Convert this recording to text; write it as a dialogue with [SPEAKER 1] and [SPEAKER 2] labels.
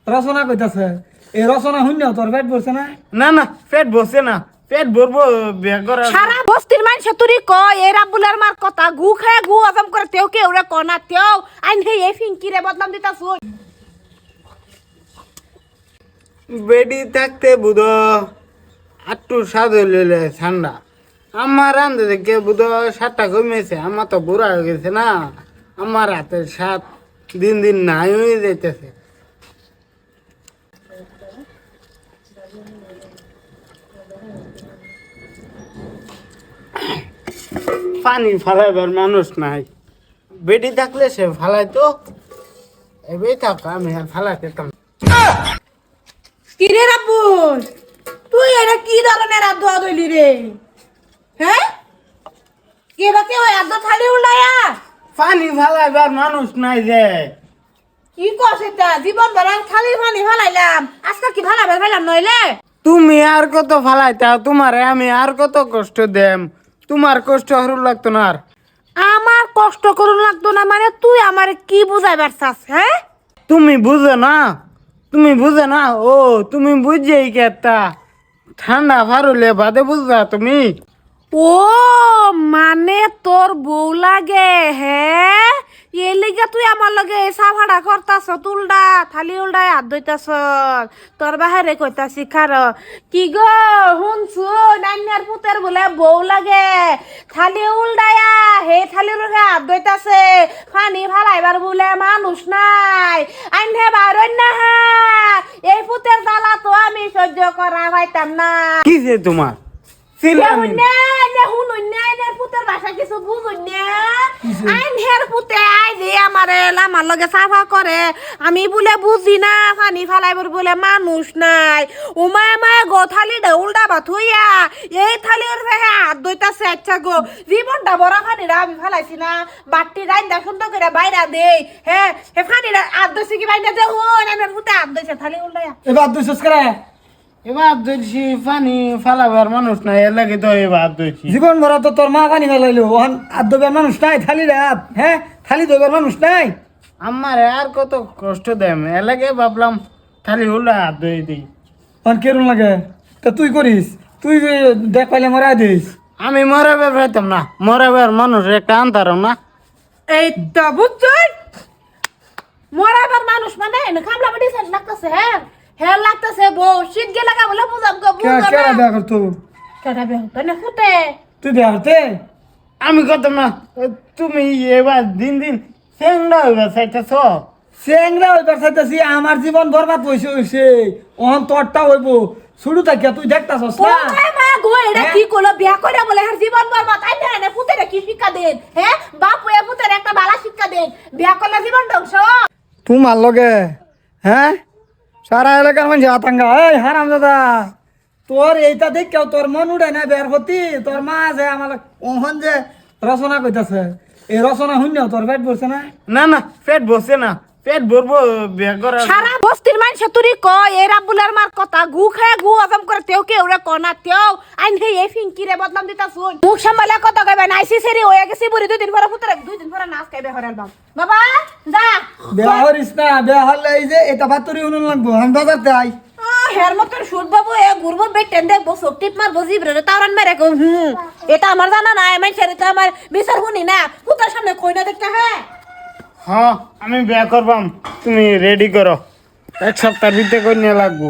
[SPEAKER 1] রচনা কইতাছে এই রচনা শুননা তোর পেট ভরছে না?
[SPEAKER 2] না না পেট বসে না, পেট ভরবো বিয়া করা।
[SPEAKER 3] সারা বস্তির মানুষ তুই কয় এ রাব্বুলের মার কথা গু খায় গু হজম করে তেও কে ওরে কনা তেও আইন হে এই ফিঙ্কি রে বদনাম দিতা শুন।
[SPEAKER 2] বেডি থাকতে বুধ আটটু স্বাদ হইলে ঠান্ডা। আমার রান্ধে দেখে বুধ স্বাদটা কমেছে, আমার তো বুড়া হয়ে গেছে না, আমার হাতের স্বাদ দিন দিন নাই হয়ে যাইতেছে। পানি ফালাইবার মানুষ নাই, বেডি থাকলে সে ফালাই তো এবার থাক, আমি আর ফালাইতে
[SPEAKER 3] কি রে রাব্বুল তুই এটা কি ধরনের আদুয়া দইলি রে? হ্যাঁ কে বাকে ওই আদু খালি উলায়া
[SPEAKER 2] পানি ফালাইবার মানুষ নাই যে।
[SPEAKER 3] কি কস এটা? জীবন ভরা খালি পানি ফালাইলাম, আজকে কি ফালাবার ফাইলাম নইলে?
[SPEAKER 2] তুমি আর কত ফালাইতা, তোমারে আমি আর কত কষ্ট দেম, তোমার কষ্ট হরু লাগতো না আর।
[SPEAKER 3] আমার কষ্ট করুন লাগতো না মানে তুই আমার কি বুঝাইবার চাস? হ্যাঁ
[SPEAKER 2] তুমি বুঝো না, তুমি বুঝো না, ও তুমি বুঝেই কেতা ঠান্ডা ফারুলে বাদে বুঝবা তুমি।
[SPEAKER 3] ও মানে তোর বউ লাগে? হ্যাঁ এই লিগা তুই আমার লগে সাফাড়া করতাছ, তুলডা থালি উল্ডায় হাত ধইতাছ, তোর বাহারে কইতাছি খার কি গো শুনছু নাইনার পুতের বলে বউ লাগে, থালি উল্ডায়া হে থালির রুহে হাত ধইতাছে, পানি ফালাইবার বলে মানুষ নাই, আইনে বারণ না হা এই পুতের জ্বালা তো আমি সহ্য করা পাইতাম না।
[SPEAKER 2] কি যে তোমার চিল্লামি?
[SPEAKER 3] আমি বলে বুঝি না পানি ফালাইবার বলে মানুষ নাই, উমায় মায় গো থালি উল্টা ভাত হইয়া এই থালির হাত দইতাছে। আচ্ছা গো জীবনটা বড় ফানিরা আমি ফালাইছি না, বাট্টি রাইন্দা সুন্দর করে বাইরা দেই, হ্যাঁ হে ফানিরা হাত দইছে কি বাইরা দে হন আমার পুতে হাত দইছে থালি উল্টায়া।
[SPEAKER 1] এবার দুইছস করে
[SPEAKER 2] এবার ধরছি পানি ফালাবার মানুষ নাই, এর লাগে তো এবার ধরছি।
[SPEAKER 1] জীবন ভরা তো তোর মা পানি ফেলাইলো, ওখান আর দইবার মানুষ নাই, থালি রাত হ্যাঁ থালি দইবার মানুষ নাই।
[SPEAKER 2] আমার আর কত কষ্ট দেম, এর লাগে ভাবলাম খালি হলো হাত ধুয়ে দিই।
[SPEAKER 1] ওখান কেরম লাগে তা তুই করিস, তুই দেখ পাইলে মরা দিস।
[SPEAKER 2] আমি মরাবার পাইতাম না, মরাবার মানুষ একটা আনতারম না।
[SPEAKER 3] এই তো বুঝছই মরাবার মানুষ মানে খামলা বাড়ি সেন লাগতেছে, হ্যাঁ হ্যাঁ লাগতেছে বউ শীত গে লাগা বলে বুঝাম গো
[SPEAKER 1] কেরা
[SPEAKER 3] বুঝাম
[SPEAKER 1] বিয়া করতো?
[SPEAKER 3] কেডা বিয়া হতো না ফুটে
[SPEAKER 1] তুই বিয়া করতে?
[SPEAKER 2] আমি কইতাম না, তুমি এবার দিন দিন চেংড়া হইবা চাইতেছ।
[SPEAKER 1] চেংরা হইবার চাইতেছি, আমার জীবন বরবাদ হইছে, ওহন তোরটা হইব। শুরু থাকিয়া তুই দেখতাছস
[SPEAKER 3] ও
[SPEAKER 1] না?
[SPEAKER 3] মা গো এটা কি কইলো বিয়া কইরা বলে হার জীবন বরবাদ, আই না ফুটেরে কি শিক্ষা দেন? হ্যাঁ বাপ ওই ফুটের একটা বালা শিক্ষা দেন, বিয়া করলে জীবন ধ্বংস।
[SPEAKER 1] তোমার লগে হ্যাঁ সারা এলাকার মানুষ আতঙ্কা। এই হারাম দাদা তোর এইটা দেখ কেউ তোর মন উড়ে না বের হতি, তোর মা যে আমার ওহন যে রচনা কইতাছে এই রচনা শুননা তোর পেট ভরছে না?
[SPEAKER 2] না না পেট বসে না, পেট ভরবো বিয়া করা।
[SPEAKER 3] সারা বস্তির মানুষ তুই কয় এ রাব্বুলের মার কথা গু খায় গু হজম করে তেও কে ওরে কনা তেও আইন হে এই ফিঙ্কি রে বদনাম দিতা শুন। মুখ সামলে কথা কইবে নাইসি সেরি হয়ে গেছি বুড়ি 2 দিন পরে পুতরে 2 দিন পরে নাচ খাইবে হরাল বাবা যা
[SPEAKER 1] বেয়া হরিস না, বেয়া হলে এই যে এটা ভাতুরি উনুন লাগবো, আমি বাজারতে আই।
[SPEAKER 3] হের মতন শুট বাবু এ ঘুরবো বেটেন দেখবো সব টিপ মারবো জিবরে তাওরান মেরে এটা আমার জানা নাই, মানুষের এটা আমার বিচার শুনি না, পুতার সামনে কই না দেখতে। হ্যাঁ
[SPEAKER 2] হ্যাঁ আমি বিয়া করবাম, তুমি রেডি করো, 1 সপ্তাহ ভিতরে করে নিয়ে লাগবো।